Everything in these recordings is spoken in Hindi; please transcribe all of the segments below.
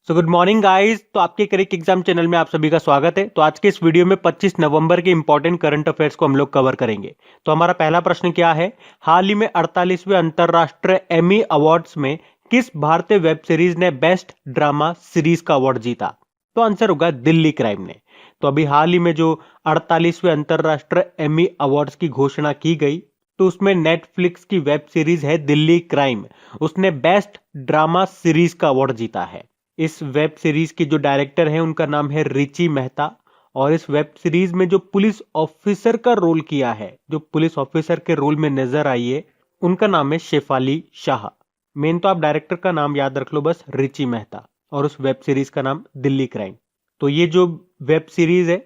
So good morning guys. तो आपके करेक्ट एग्जाम चैनल में आप सभी का स्वागत है। तो आज के इस वीडियो में 25 नवंबर के इंपॉर्टेंट करंट अफेयर्स को हम लोग कवर करेंगे। तो हमारा पहला प्रश्न क्या है, हाल ही में 48वें अंतरराष्ट्रीय एमी अवार्ड्स में किस भारतीय वेब सीरीज ने बेस्ट ड्रामा सीरीज का अवार्ड जीता? तो आंसर होगा दिल्ली क्राइम ने। तो अभी हाल ही में जो 48वें अंतरराष्ट्रीय एमी अवार्ड्स की घोषणा की गई, तो उसमें नेटफ्लिक्स की वेब सीरीज है दिल्ली क्राइम, उसने बेस्ट ड्रामा सीरीज का अवार्ड जीता है। इस वेब सीरीज की जो डायरेक्टर हैं उनका नाम है रिची मेहता, और इस वेब सीरीज में जो पुलिस ऑफिसर का रोल किया है, जो पुलिस ऑफिसर के रोल में नजर आई है, उनका नाम है शेफाली शाह। मेन तो आप डायरेक्टर का नाम याद रख लो बस, रिची मेहता, और उस वेब सीरीज का नाम दिल्ली क्राइम। तो ये जो वेब सीरीज है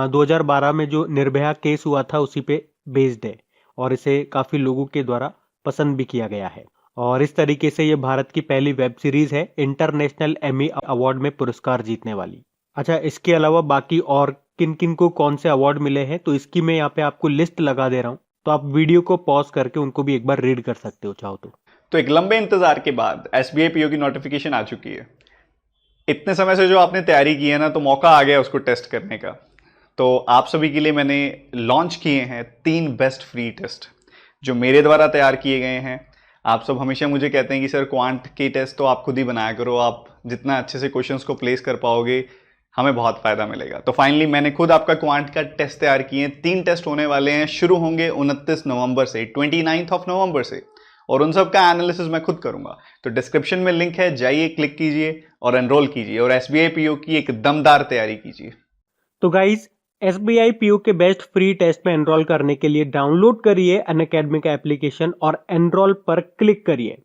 2012 में जो निर्भया केस हुआ था उसी पे बेस्ड है, और इसे काफी लोगों के द्वारा पसंद भी किया गया है। और इस तरीके से ये भारत की पहली वेब सीरीज है इंटरनेशनल एमी अवार्ड में पुरस्कार जीतने वाली। अच्छा, इसके अलावा बाकी और किन किन को कौन से अवार्ड मिले हैं, तो इसकी मैं यहाँ पे आपको लिस्ट लगा दे रहा हूँ, तो आप वीडियो को पॉज करके उनको भी एक बार रीड कर सकते हो चाहो तो एक लंबे इंतजार के बाद एसबीआई पीओ की नोटिफिकेशन आ चुकी है। इतने समय से जो आपने तैयारी की है ना, तो मौका आ गया उसको टेस्ट करने का। तो आप सभी के लिए मैंने लॉन्च किए हैं 3 बेस्ट फ्री टेस्ट जो मेरे द्वारा तैयार किए गए हैं। आप सब हमेशा मुझे कहते हैं कि सर क्वांट के टेस्ट तो आप खुद ही बनाया करो, आप जितना अच्छे से क्वेश्चंस को प्लेस कर पाओगे हमें बहुत फायदा मिलेगा। तो फाइनली मैंने खुद आपका क्वांट का टेस्ट तैयार किए हैं। 3 टेस्ट होने वाले हैं, शुरू होंगे 29 नवंबर से, 29 ऑफ नवंबर से, और उन सब का एनालिसिस मैं खुद करूंगा। तो डिस्क्रिप्शन में लिंक है, जाइए क्लिक कीजिए और एनरोल कीजिए और एसबीआई पीओ की एक दमदार तैयारी कीजिए। तो गाइज, एसबीआई पीओ के बेस्ट फ्री टेस्ट में एनरोल करने के लिए डाउनलोड करिए अनअकैडमी का एप्लीकेशन और एनरोल पर क्लिक करिए।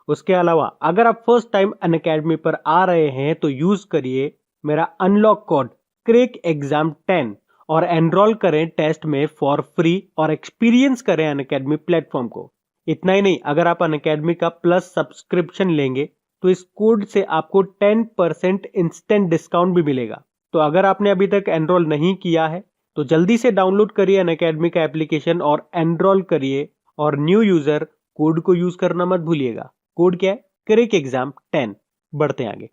उसके अलावा अगर आप फर्स्ट टाइम अनअकैडमी पर आ रहे हैं तो यूज करिए मेरा अनलॉक कोड क्रैक एग्जाम 10 और एनरोल करें टेस्ट में फॉर फ्री और एक्सपीरियंस करें अनअकैडमी प्लेटफॉर्म को। इतना ही नहीं, अगर आप अनअकैडमी का प्लस सब्सक्रिप्शन लेंगे तो इस कोड से आपको 10% इंस्टेंट डिस्काउंट भी मिलेगा। तो अगर आपने अभी तक एनरोल नहीं किया है तो जल्दी से डाउनलोड करिए अनअकैडमी का एप्लीकेशन और एनरोल करिए, और न्यू यूजर कोड को यूज करना मत भूलिएगा। कोड क्या है? Crack exam 10। बढ़ते हैं आगे।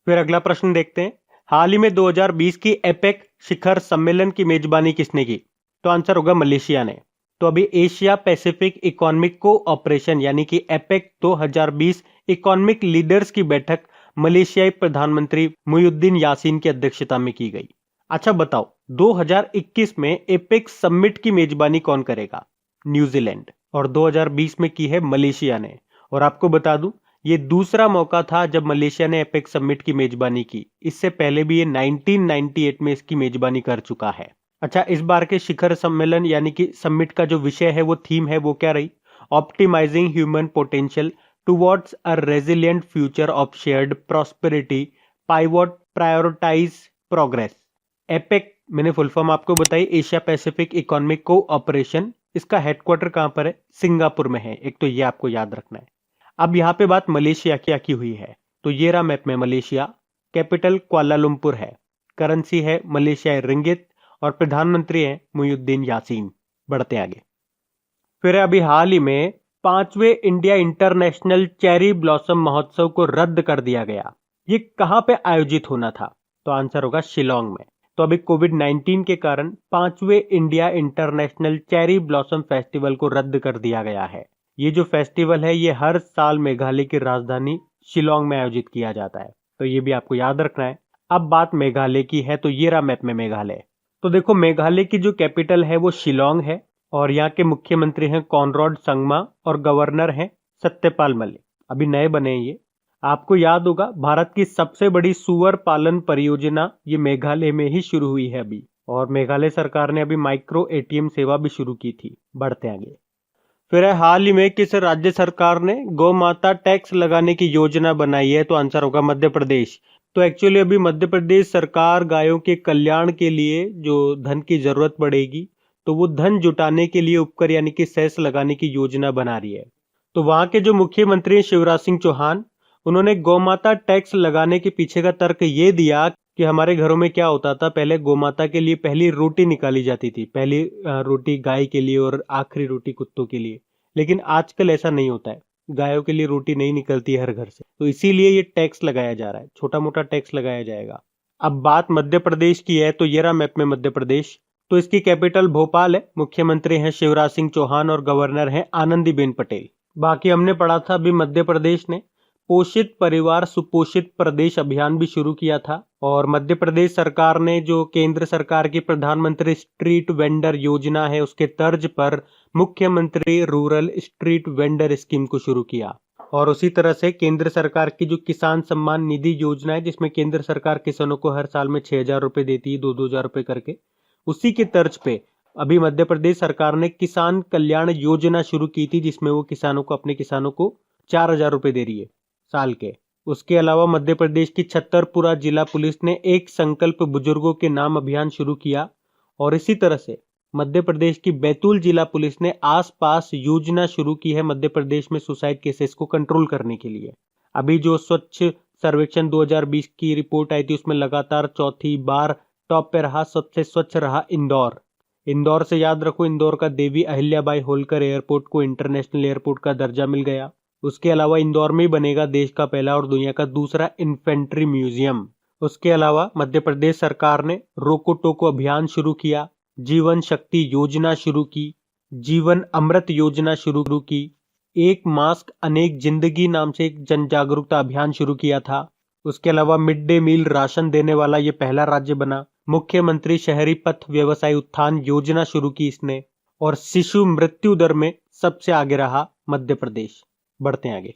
फिर अगला प्रश्न देखते हैं, हाल ही में 2020 की एपेक शिखर सम्मेलन की मेजबानी किसने की? तो आंसर होगा मलेशिया ने। तो अभी एशिया पैसिफिक इकोनॉमिक कोऑपरेशन यानी कि एपेक 2020 इकोनॉमिक लीडर्स की बैठक मलेशियाई प्रधानमंत्री मुहिउद्दीन यासीन की अध्यक्षता में की गई। अच्छा बताओ, 2021 में एपेक समिट की मेजबानी कौन करेगा? न्यूजीलैंड। और 2020 में की है मलेशिया ने। और आपको बता दूं, ये दूसरा मौका था जब मलेशिया ने एपेक समिट की मेजबानी की। इससे पहले भी ये 1998 में इसकी मेजबानी कर चुका है। अच्छा, इस बार के शिखर सम्मेलन यानी कि समिट का जो विषय है, वो थीम है, वो क्या रही? Optimizing human potential towards a resilient future of shared prosperity, pivot prioritize progress. APEC मैंने फुल फॉर्म आपको बताई, एशिया पैसिफिक इकोनॉमिक कोऑपरेशन। इसका हेडक्वार्टर कहां पर है? सिंगापुर में है। एक तो ये आपको याद रखना है। अब यहाँ पे बात मलेशिया की हुई है, तो ये रहा मैप में मलेशिया। कैपिटल कुआलालंपुर है, करेंसी है मलेशियाई रिंगित, और प्रधानमंत्री है मुहिउद्दीन यासीन। बढ़ते आगे। फिर अभी हाल ही में 5वें इंडिया इंटरनेशनल चेरी ब्लॉसम महोत्सव को रद्द कर दिया गया। ये कहां पे आयोजित होना था? तो आंसर होगा शिलोंग में। तो अभी कोविड-19 के कारण 5वें India International Cherry Blossom Festival को रद्द कर दिया गया है। ये जो फेस्टिवल है ये हर साल मेघालय की राजधानी शिलोंग में आयोजित किया जाता है, तो ये भी आपको याद रखना है। अब बात मेघालय की है, तो ये रहा मैप में मेघालय। तो देखो, मेघालय की जो कैपिटल है वो शिलोंग है, और यहाँ के मुख्यमंत्री हैं कॉनरॉड संगमा, और गवर्नर हैं सत्यपाल मलिक। अभी नए बने हैं ये। आपको याद होगा, भारत की सबसे बड़ी सुअर पालन परियोजना ये मेघालय में ही शुरू हुई है अभी, और मेघालय सरकार ने अभी माइक्रो एटीएम सेवा भी शुरू की थी। बढ़ते आगे। फिर हाल ही में किस राज्य सरकार ने गौ माता टैक्स लगाने की योजना बनाई है? तो आंसर होगा मध्य प्रदेश। तो एक्चुअली अभी मध्य प्रदेश सरकार गायों के कल्याण के लिए जो धन की जरूरत पड़ेगी, तो वो धन जुटाने के लिए उपकर यानी कि सेस लगाने की योजना बना रही है। तो वहां के जो मुख्यमंत्री हैं शिवराज सिंह चौहान, उन्होंने गौमाता टैक्स लगाने के पीछे का तर्क ये दिया कि हमारे घरों में क्या होता था, पहले गौमाता के लिए पहली रोटी निकाली जाती थी, पहली रोटी गाय के लिए और आखिरी रोटी कुत्तों के लिए। लेकिन आजकल ऐसा नहीं होता है। गायों के लिए रोटी नहीं निकलती है हर घर से, तो इसीलिए ये टैक्स लगाया जा रहा है, छोटा मोटा टैक्स लगाया जाएगा। अब बात मध्य प्रदेश की है, तो ये रहा मैप में मध्य प्रदेश। तो इसकी कैपिटल भोपाल है, मुख्यमंत्री हैं शिवराज सिंह चौहान और गवर्नर हैं आनंदीबेन पटेल। बाकी हमने पढ़ा था अभी मध्य प्रदेश ने पोषित परिवार सुपोषित प्रदेश अभियान भी शुरू किया था, और मध्य प्रदेश सरकार ने जो केंद्र सरकार की प्रधानमंत्री स्ट्रीट वेंडर योजना है उसके तर्ज पर मुख्यमंत्री रूरल स्ट्रीट वेंडर स्कीम को शुरू किया। और उसी तरह से केंद्र सरकार की जो किसान सम्मान निधि योजना है, जिसमें केंद्र सरकार किसानों को हर साल में 6,000 रुपए देती है, 2,000 रुपए करके, उसी के तर्ज पे अभी मध्य प्रदेश सरकार ने किसान कल्याण योजना शुरू की थी, जिसमें वो अपने किसानों को 4,000 रुपए दे रही है साल के। उसके अलावा मध्य प्रदेश की छतरपुरा जिला पुलिस ने एक संकल्प बुजुर्गों के नाम अभियान शुरू किया, और इसी तरह से मध्य प्रदेश की बैतूल जिला पुलिस ने आस पास योजना शुरू की है मध्य प्रदेश में सुसाइड केसेस को कंट्रोल करने के लिए। अभी जो स्वच्छ सर्वेक्षण 2020 की रिपोर्ट आई थी, उसमें लगातार चौथी बार टॉप पे रहा, सबसे स्वच्छ रहा इंदौर। इंदौर से याद रखो, इंदौर का देवी अहिल्याबाई होलकर एयरपोर्ट को इंटरनेशनल एयरपोर्ट का दर्जा मिल गया। उसके अलावा इंदौर में ही बनेगा देश का पहला और दुनिया का दूसरा इन्फेंट्री म्यूजियम। उसके अलावा मध्य प्रदेश सरकार ने रोको टोको अभियान शुरू किया, जीवन शक्ति योजना शुरू की, जीवन अमृत योजना शुरू की, एक मास्क अनेक जिंदगी नाम से एक जन जागरूकता अभियान शुरू किया था। उसके अलावा मिड डे मील राशन देने वाला ये पहला राज्य बना। मुख्यमंत्री शहरी पथ व्यवसाय उत्थान योजना शुरू की इसने, और शिशु मृत्यु दर में सबसे आगे रहा मध्य प्रदेश। बढ़ते हैं आगे।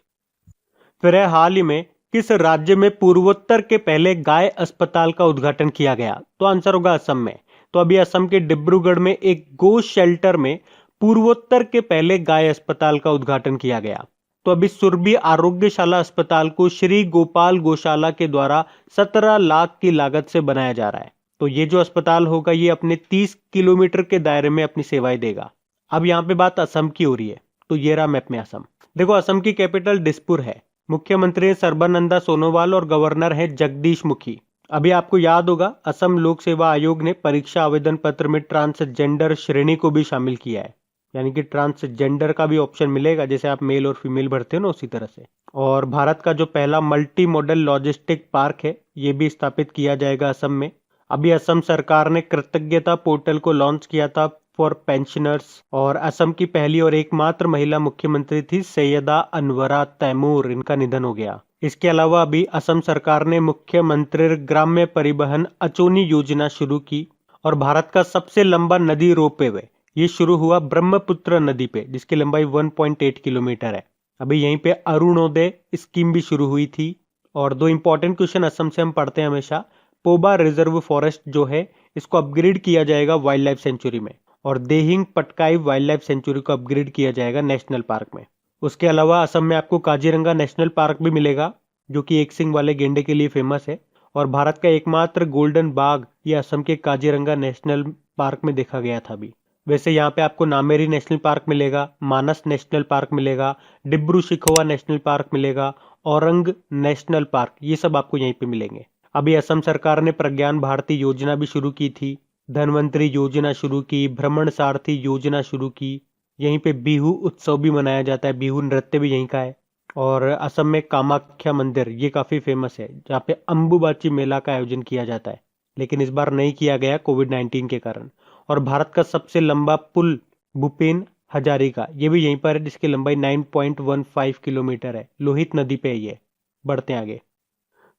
फिर है हाल ही में किस राज्य में पूर्वोत्तर के पहले गाय अस्पताल का उद्घाटन किया गया? तो आंसर होगा असम में। तो अभी असम के डिब्रूगढ़ में एक गो शेल्टर में पूर्वोत्तर के पहले गाय अस्पताल का उद्घाटन किया गया। तो अभी सुरभि आरोग्यशाला अस्पताल को श्री गोपाल गौशाला के द्वारा 17 लाख की लागत से बनाया जा रहा है। तो ये जो अस्पताल होगा ये अपने 30 किलोमीटर के दायरे में अपनी सेवाएं देगा। अब यहाँ पे बात असम की हो रही है, तो ये रहा मैप में असम। देखो, असम की कैपिटल दिसपुर है, मुख्यमंत्री हैं सर्बानंदा सोनोवाल और गवर्नर हैं जगदीश मुखी। अभी आपको याद होगा, असम लोक सेवा आयोग ने परीक्षा आवेदन पत्र में ट्रांसजेंडर श्रेणी को भी शामिल किया है, यानी कि ट्रांसजेंडर का भी ऑप्शन मिलेगा, जैसे आप मेल और फीमेल भरते हो ना, उसी तरह से। और भारत का जो पहला मल्टी मॉडल लॉजिस्टिक पार्क है ये भी स्थापित किया जाएगा असम में। अभी असम सरकार ने कृतज्ञता पोर्टल को लॉन्च किया था फॉर पेंशनर्स, और असम की पहली और एकमात्र महिला मुख्यमंत्री थी सैयदा अनवरा तैमूर, इनका निधन हो गया। इसके अलावा अभी असम सरकार ने मुख्यमंत्री ग्राम्य परिवहन अचोनी योजना शुरू की, और भारत का सबसे लंबा नदी रोपवे ये शुरू हुआ ब्रह्मपुत्र नदी पे, जिसकी लंबाई 1.8 किलोमीटर है। अभी यहीं पे अरुणोदय स्कीम भी शुरू हुई थी। और दो इंपॉर्टेंट क्वेश्चन असम से हम पढ़ते हैं हमेशा। पोबा रिजर्व फॉरेस्ट जो है इसको अपग्रेड किया जाएगा वाइल्ड लाइफ सेंचुरी में, और Dehing Patkai wild life sanctuary को अपग्रेड किया जाएगा नेशनल पार्क में। उसके अलावा असम में आपको काजीरंगा नेशनल पार्क भी मिलेगा, जो कि एक सिंग वाले गेंडे के लिए फेमस है, और भारत का एकमात्र गोल्डन बाघ ये असम के काजीरंगा नेशनल पार्क में देखा गया था अभी। वैसे यहाँ पे आपको नामेरी नेशनल पार्क मिलेगा, मानस नेशनल पार्क मिलेगा, डिब्रू शिखोवा नेशनल पार्क मिलेगा, औरंग नेशनल पार्क, ये सब आपको यहीं पे मिलेंगे। अभी असम सरकार ने प्रज्ञान भारती योजना भी शुरू की थी, धनवंतरी योजना शुरू की, भ्रमण सारथी योजना शुरू की। यहीं पे बिहू उत्सव भी मनाया जाता है, बिहू नृत्य भी यहीं का है। और असम में कामाख्या मंदिर ये काफी फेमस है, जहाँ पे अंबुबाची मेला का आयोजन किया जाता है, लेकिन इस बार नहीं किया गया कोविड-19 के कारण। और भारत का सबसे लंबा पुल भूपेन हजारिका ये भी यहीं पर है, जिसकी लंबाई 9.15 किलोमीटर है, लोहित नदी पे ये। बढ़ते हैं आगे।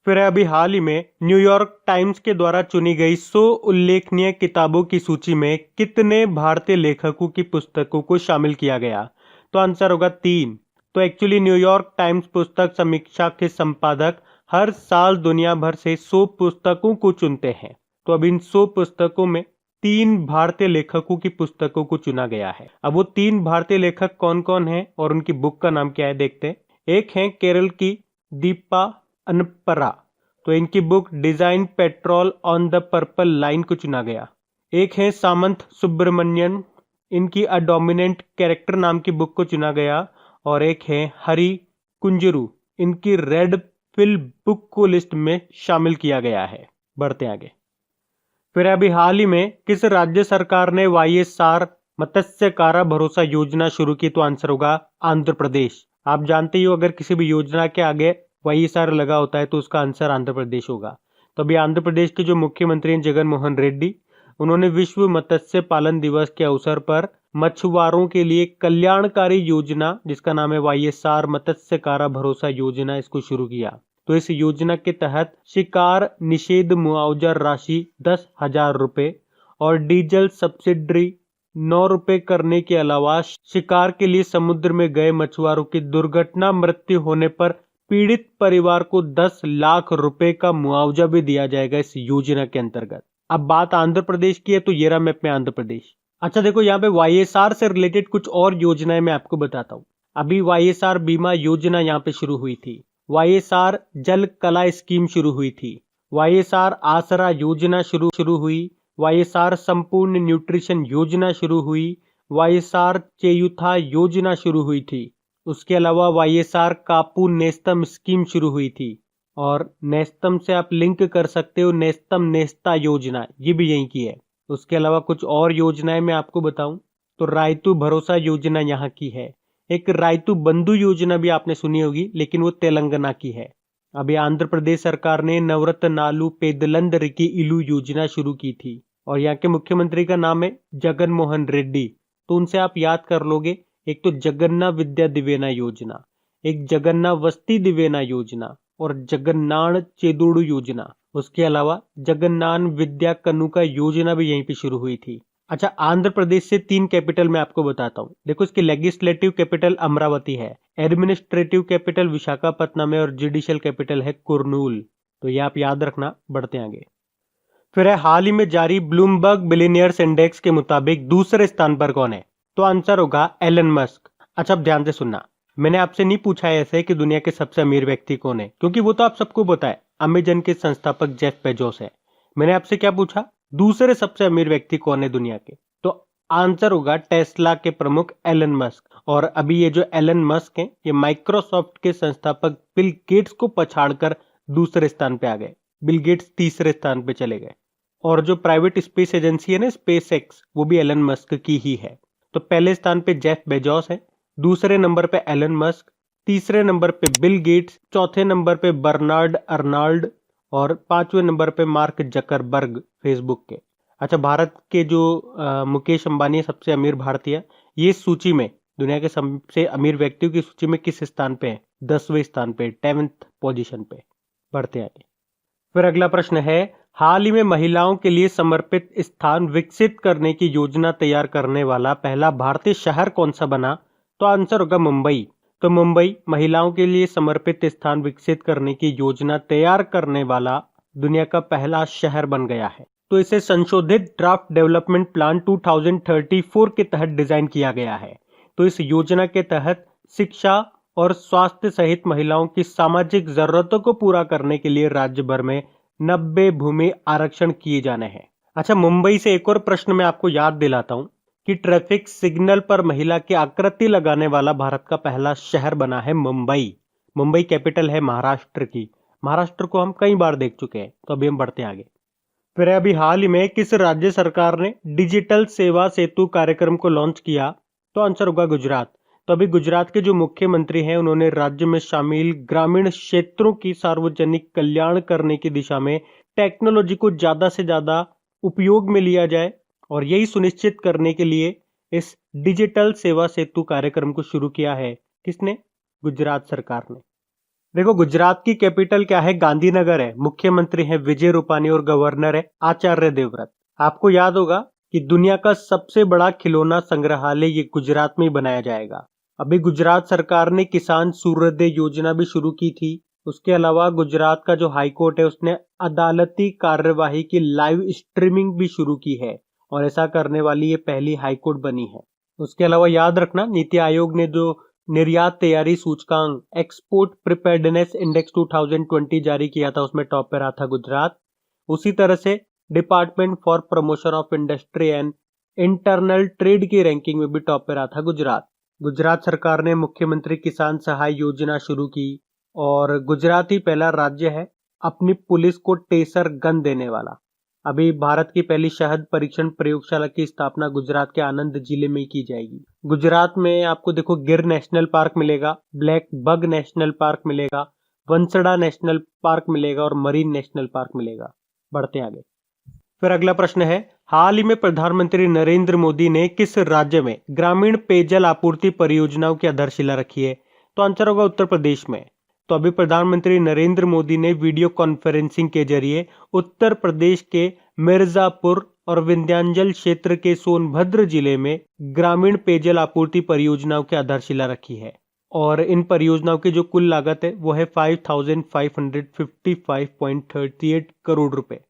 फिर अभी हाल ही में न्यूयॉर्क टाइम्स के द्वारा चुनी गई 100 उल्लेखनीय किताबों की सूची में कितने भारतीय लेखकों की पुस्तकों को शामिल किया गया? तो आंसर होगा 3। तो एक्चुअली न्यूयॉर्क टाइम्स पुस्तक समीक्षा के संपादक हर साल दुनिया भर से 100 पुस्तकों को चुनते हैं। तो अब इन 100 पुस्तकों में 3 भारतीय लेखकों की पुस्तकों को चुना गया है। अब वो 3 भारतीय लेखक कौन कौन हैं और उनकी बुक का नाम क्या है देखते हैं। एक है केरल की दीपा अनपरा, तो इनकी book design petrol on the purple line को चुना गया। एक है सामंत सुब्रमण्यन, इनकी अ डोमिनेंट कैरेक्टर नाम की बुक को चुना गया। और एक है हरी कुंजरू, इनकी रेड पिल बुक को लिस्ट में शामिल किया गया है। बढ़ते आगे। फिर अभी हाल ही में किस राज्य सरकार ने YSR मत्स्यकारा भरोसा योजना शुरू की? तो आंसर होगा आंध्र प्रदेश। आप जानते ही हो, अगर किसी भी योजना के आगे YSR लगा होता है तो उसका आंसर आंध्र प्रदेश होगा। तो अभी आंध्र प्रदेश के जो मुख्यमंत्री हैं जगन मोहन रेड्डी, उन्होंने विश्व मत्स्य पालन दिवस के अवसर पर मछुआरों के लिए कल्याणकारी योजना जिसका नाम है YSR मत्स्यकारा भरोसा योजना, इसको शुरू किया। तो इस योजना के तहत शिकार निषेध मुआवजा राशि 10,000 रुपए और डीजल सब्सिडी 9 रुपए करने के अलावा शिकार के लिए समुद्र में गए मछुआरों की दुर्घटना मृत्यु होने पर पीड़ित परिवार को 10 लाख रुपए का मुआवजा भी दिया जाएगा इस योजना के अंतर्गत। अब बात आंध्र प्रदेश की है, तो ये रहा मैप में आंध्र प्रदेश। अच्छा देखो, यहाँ पे YSR से रिलेटेड कुछ और योजनाएं मैं आपको बताता हूँ। अभी YSR बीमा योजना यहाँ पे शुरू हुई थी, YSR जल कला स्कीम शुरू हुई थी, YSR आसरा योजना शुरू हुई, YSR संपूर्ण न्यूट्रिशन योजना शुरू हुई, YSR चेयुथा योजना शुरू हुई थी। उसके अलावा YSR कापू नेस्तम स्कीम शुरू हुई थी और नेस्तम से आप लिंक कर सकते हो नेस्तम नेस्ता योजना, ये भी यहीं की है। उसके अलावा कुछ और योजनाएं मैं आपको बताऊं तो रायतु भरोसा योजना यहाँ की है। एक रायतु बंधु योजना भी आपने सुनी होगी, लेकिन वो तेलंगाना की है। अभी आंध्र प्रदेश सरकार ने नवरत्नालु पेदलंदरिकी इलू योजना शुरू की थी और यहाँ के मुख्यमंत्री का नाम है जगन मोहन रेड्डी। तो उनसे आप याद कर लोगे, एक तो जगन्ना विद्या दिवेना योजना, एक जगन्ना वस्ती दिवेना योजना और जगन्नान चेदुड़ू योजना। उसके अलावा जगन्नान विद्या कनुका योजना भी यहीं पे शुरू हुई थी। अच्छा, आंध्र प्रदेश से 3 कैपिटल मैं आपको बताता हूँ। देखो, इसकी लेजिस्लेटिव कैपिटल अमरावती है, एडमिनिस्ट्रेटिव कैपिटल विशाखापट्टनम है और जुडिशियल कैपिटल है कुर्नूल। तो ये आप याद रखना। बढ़ते आगे। फिर है हाल ही में जारी ब्लूमबर्ग बिलियनियर्स इंडेक्स के मुताबिक दूसरे स्थान पर कौन है? तो आंसर होगा एलन मस्क। अच्छा, अब ध्यान से सुनना, मैंने आपसे नहीं पूछा है ऐसे कि दुनिया के सबसे अमीर व्यक्ति कौन है, क्योंकि वो तो आप सबको पता है, अमेजन के संस्थापक जेफ बेजोस है। मैंने आपसे क्या पूछा, दूसरे सबसे अमीर व्यक्ति कौन है दुनिया के? तो आंसर होगा टेस्ला के प्रमुख एलन मस्क। और अभी ये जो एलन मस्क हैं, ये माइक्रोसॉफ्ट के संस्थापक बिल गेट्स को पछाड़कर दूसरे स्थान पे आ गए। बिल गेट्स तीसरे स्थान पे चले गए। और जो प्राइवेट स्पेस एजेंसी है ना, स्पेस एक्स, वो भी एलन मस्क की ही है। तो पहले स्थान पे जेफ बेजोस है, दूसरे नंबर पे एलन मस्क, तीसरे नंबर पे बिल गेट्स, चौथे नंबर पे बर्नार्ड अर्नाल्ड और 5वें नंबर पे मार्क जकरबर्ग फेसबुक के। अच्छा, भारत के जो मुकेश अंबानी सबसे अमीर भारतीय, ये सूची में दुनिया के सबसे अमीर व्यक्तियों की सूची में किस स्थान पे है? 10वें स्थान पे, 10th पोजीशन पे। बढ़ते आगे। फिर अगला प्रश्न है, हाल ही में महिलाओं के लिए समर्पित स्थान विकसित करने की योजना तैयार करने वाला पहला भारतीय शहर कौन सा बना? तो आंसर होगा मुंबई। तो मुंबई महिलाओं के लिए समर्पित स्थान विकसित करने की योजना तैयार करने वाला दुनिया का पहला शहर बन गया है। तो इसे संशोधित ड्राफ्ट डेवलपमेंट प्लान 2034 के तहत डिजाइन किया गया है। तो इस योजना के तहत शिक्षा और स्वास्थ्य सहित महिलाओं की सामाजिक जरूरतों को पूरा करने के लिए राज्य भर में 90 भूमि आरक्षण किए जाने हैं। अच्छा, मुंबई से एक और प्रश्न मैं आपको याद दिलाता हूं कि ट्रैफिक सिग्नल पर महिला की आकृति लगाने वाला भारत का पहला शहर बना है मुंबई। मुंबई कैपिटल है महाराष्ट्र की। महाराष्ट्र को हम कई बार देख चुके हैं। तो अभी हम बढ़ते हैं आगे। फिर अभी हाल ही में किस राज्य सरकार ने डिजिटल सेवा सेतु कार्यक्रम को लॉन्च किया? तो आंसर होगा गुजरात। तो अभी गुजरात के जो मुख्यमंत्री हैं, उन्होंने राज्य में शामिल ग्रामीण क्षेत्रों की सार्वजनिक कल्याण करने की दिशा में टेक्नोलॉजी को ज्यादा से ज्यादा उपयोग में लिया जाए और यही सुनिश्चित करने के लिए इस डिजिटल सेवा सेतु कार्यक्रम को शुरू किया है। किसने? गुजरात सरकार ने। देखो, गुजरात की कैपिटल क्या है? गांधीनगर है। मुख्यमंत्री है विजय रूपानी और गवर्नर है आचार्य देवव्रत। आपको याद होगा कि दुनिया का सबसे बड़ा खिलौना संग्रहालय ये गुजरात में बनाया जाएगा। अभी गुजरात सरकार ने किसान सूर्योदय योजना भी शुरू की थी। उसके अलावा गुजरात का जो हाईकोर्ट है, उसने अदालती कार्यवाही की लाइव स्ट्रीमिंग भी शुरू की है और ऐसा करने वाली ये पहली हाईकोर्ट बनी है। उसके अलावा याद रखना, नीति आयोग ने जो निर्यात तैयारी सूचकांक एक्सपोर्ट प्रिपेयर्डनेस इंडेक्स 2020 जारी किया था, उसमें टॉप पे रहा था गुजरात। उसी तरह से department for promotion of industry and internal trade की रैंकिंग में भी टॉप पे रहा था गुजरात। गुजरात सरकार ने मुख्यमंत्री किसान सहाय योजना शुरू की और गुजरात ही पहला राज्य है अपनी पुलिस को टेसर गन देने वाला। अभी भारत की पहली शहद परीक्षण प्रयोगशाला की स्थापना गुजरात के आनंद जिले में की जाएगी। गुजरात में आपको देखो गिर नेशनल पार्क मिलेगा, ब्लैक बग नेशनल पार्क मिलेगा, वंसड़ा नेशनल पार्क मिलेगा और मरीन नेशनल पार्क मिलेगा। बढ़ते आगे। फिर अगला प्रश्न है, हाल ही में प्रधानमंत्री नरेंद्र मोदी ने किस राज्य में ग्रामीण पेयजल आपूर्ति परियोजनाओं की आधारशिला रखी है? तो आंसर होगा उत्तर प्रदेश में। तो अभी प्रधानमंत्री नरेंद्र मोदी ने वीडियो कॉन्फ्रेंसिंग के जरिए उत्तर प्रदेश के मिर्जापुर और विंध्याचल क्षेत्र के सोनभद्र जिले में ग्रामीण पेयजल आपूर्ति परियोजनाओं की आधारशिला रखी है और इन परियोजनाओं की जो कुल लागत है वो है 5,555.38 करोड़ रुपए।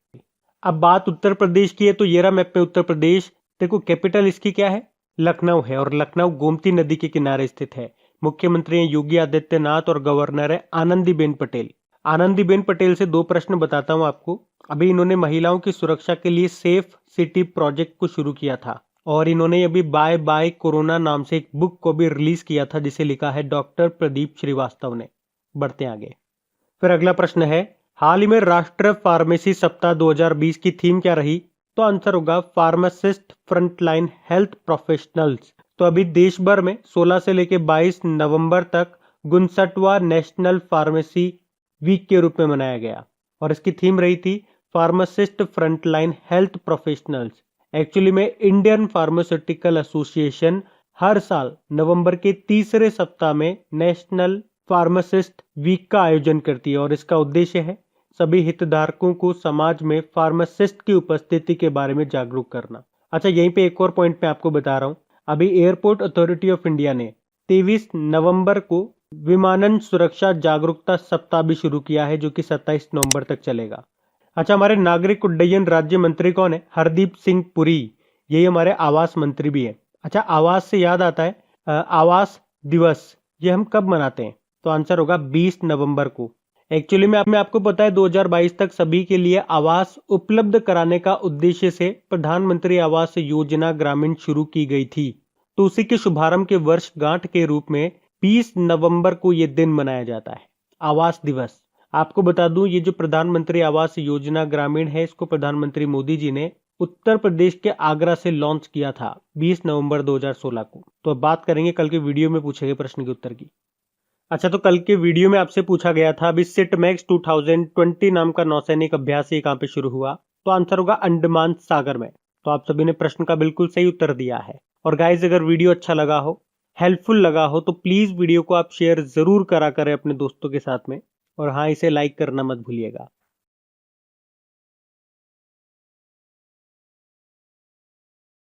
अब बात उत्तर प्रदेश की है तो ये रहा मैप पे उत्तर प्रदेश। देखो कैपिटल इसकी क्या है? लखनऊ है और लखनऊ गोमती नदी के किनारे स्थित है। मुख्यमंत्री हैं योगी आदित्यनाथ और गवर्नर है आनंदीबेन पटेल। आनंदीबेन पटेल से दो प्रश्न बताता हूं आपको। अभी इन्होंने महिलाओं की सुरक्षा के लिए सेफ सिटी प्रोजेक्ट को शुरू किया था और इन्होंने अभी बाय बाय कोरोना नाम से एक बुक को भी रिलीज किया था जिसे लिखा है डॉक्टर प्रदीप श्रीवास्तव ने। बढ़ते आगे। फिर अगला प्रश्न है, हाल ही में राष्ट्रीय फार्मेसी सप्ताह 2020 की थीम क्या रही? तो आंसर होगा फार्मासिस्ट फ्रंटलाइन हेल्थ प्रोफेशनल्स। तो अभी देश भर में 16 से लेकर 22 नवंबर तक 59वां नेशनल फार्मेसी वीक के रूप में मनाया गया और इसकी थीम रही थी pharmacist frontline health professionals. Actually में इंडियन फार्मास्यूटिकल एसोसिएशन हर साल नवंबर के तीसरे सप्ताह में नेशनल फार्मासिस्ट वीक का आयोजन करती है और इसका उद्देश्य है सभी हितधारकों को समाज में फार्मासिस्ट की उपस्थिति के बारे में जागरूक करना। अच्छा, यहीं पे एक और पॉइंट मैं आपको बता रहा हूँ। अभी एयरपोर्ट अथॉरिटी ऑफ इंडिया ने 23 नवंबर को विमानन सुरक्षा जागरूकता सप्ताह भी शुरू किया है जो कि 27 नवंबर तक चलेगा। अच्छा, हमारे नागरिक उड्डयन राज्य मंत्री कौन है? हरदीप सिंह पुरी। यही हमारे आवास मंत्री भी है। अच्छा, आवास से याद आता है आवास दिवस ये हम कब मनाते हैं? तो आंसर होगा 20 नवंबर को। एक्चुअली में आपको पता है 2022 तक सभी के लिए आवास उपलब्ध कराने का उद्देश्य से प्रधानमंत्री आवास योजना ग्रामीण शुरू की गई थी। तो उसी के शुभारंभ के वर्षगांठ के रूप में 20 नवंबर को ये दिन मनाया जाता है, आवास दिवस। आपको बता दूं ये जो प्रधानमंत्री आवास योजना ग्रामीण है इसको प्रधानमंत्री मोदी जी ने उत्तर प्रदेश के आगरा से लॉन्च किया था 20 नवंबर 2016 को। तो अब बात करेंगे कल के वीडियो में पूछे गए प्रश्न के उत्तर की। अच्छा, तो कल के वीडियो में आपसे पूछा गया था अभी सिट मैक्स 2020 नाम का नौसैनिक अभ्यास ये कहां पे शुरू हुआ? तो आंसर होगा अंडमान सागर में। तो आप सभी ने प्रश्न का बिल्कुल सही उत्तर दिया है। और गाइज, अगर वीडियो अच्छा लगा हो, हेल्पफुल लगा हो तो प्लीज वीडियो को आप शेयर जरूर करा करें अपने दोस्तों के साथ में और हाँ, इसे लाइक करना मत भूलिएगा।